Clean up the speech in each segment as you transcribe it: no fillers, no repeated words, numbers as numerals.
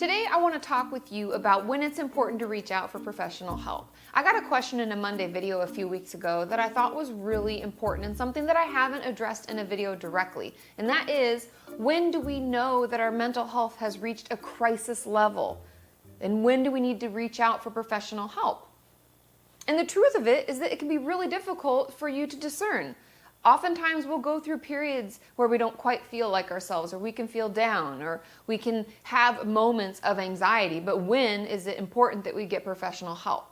Today I want to talk with you about when it's important to reach out for professional help. I got a question in a Monday video a few weeks ago that I thought was really important and something that I haven't addressed in a video directly. And that is, when do we know that our mental health has reached a crisis level? And when do we need to reach out for professional help? And the truth of it is that it can be really difficult for you to discern. Oftentimes we'll go through periods where we don't quite feel like ourselves, or we can feel down, or we can have moments of anxiety, but when is it important that we get professional help?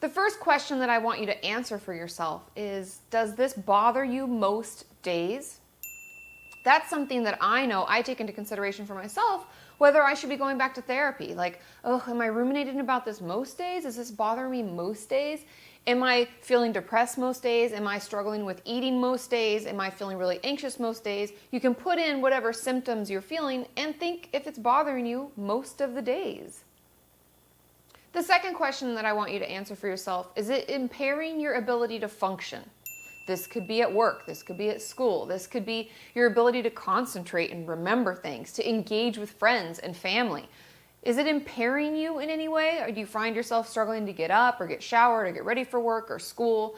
The first question that I want you to answer for yourself is, does this bother you most days? That's something that I know I take into consideration for myself, whether I should be going back to therapy. Like, oh, am I ruminating about this most days? Is this bothering me most days? Am I feeling depressed most days? Am I struggling with eating most days? Am I feeling really anxious most days? You can put in whatever symptoms you're feeling and think if it's bothering you most of the days. The second question that I want you to answer for yourself, is it impairing your ability to function? This could be at work, this could be at school, this could be your ability to concentrate and remember things, to engage with friends and family. Is it impairing you in any way? Or do you find yourself struggling to get up or get showered or get ready for work or school?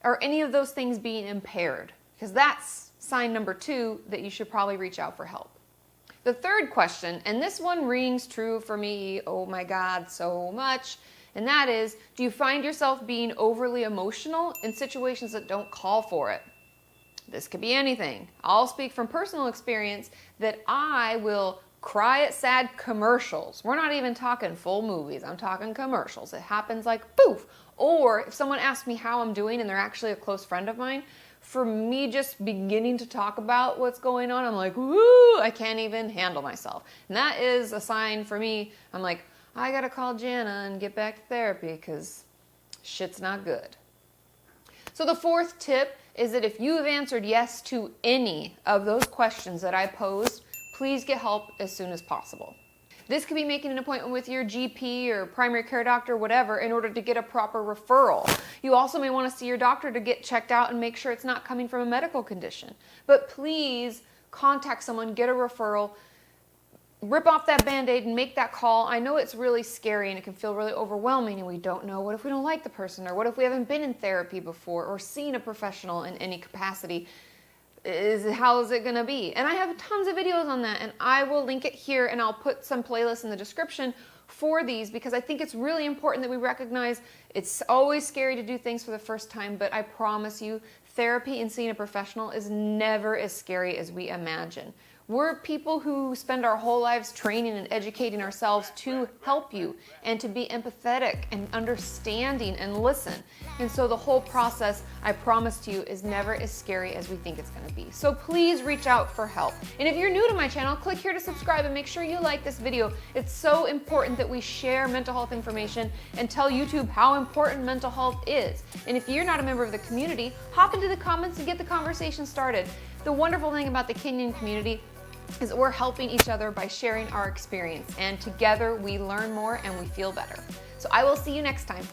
Or any of those things being impaired? Because that's sign number 2 that you should probably reach out for help. The third question, and this one rings true for me, oh my God, so much, and that is, do you find yourself being overly emotional in situations that don't call for it? This could be anything. I'll speak from personal experience that I will cry at sad commercials. We're not even talking full movies. I'm talking commercials. It happens like poof. Or if someone asks me how I'm doing and they're actually a close friend of mine, for me just beginning to talk about what's going on, I'm like, woo, I can't even handle myself. And that is a sign for me. I'm like, I gotta call Jana and get back to therapy because shit's not good. So the fourth tip is that if you have answered yes to any of those questions that I posed, please get help as soon as possible. This could be making an appointment with your GP or primary care doctor, whatever, in order to get a proper referral. You also may want to see your doctor to get checked out and make sure it's not coming from a medical condition. But please contact someone, get a referral, rip off that Band-Aid and make that call. I know it's really scary and it can feel really overwhelming and we don't know, what if we don't like the person, or what if we haven't been in therapy before or seen a professional in any capacity? How is it going to be? And I have tons of videos on that, and I will link it here, and I'll put some playlists in the description for these because I think it's really important that we recognize it's always scary to do things for the first time, but I promise you, therapy and seeing a professional is never as scary as we imagine. We're people who spend our whole lives training and educating ourselves to help you and to be empathetic and understanding and listen. And so the whole process, I promise to you, is never as scary as we think it's going to be. So please reach out for help. And if you're new to my channel, click here to subscribe and make sure you like this video. It's so important that we share mental health information and tell YouTube how important mental health is. And if you're not a member of the community, hop into the comments and get the conversation started. The wonderful thing about the Kenyan community is that we're helping each other by sharing our experience, and together we learn more and we feel better. So I will see you next time.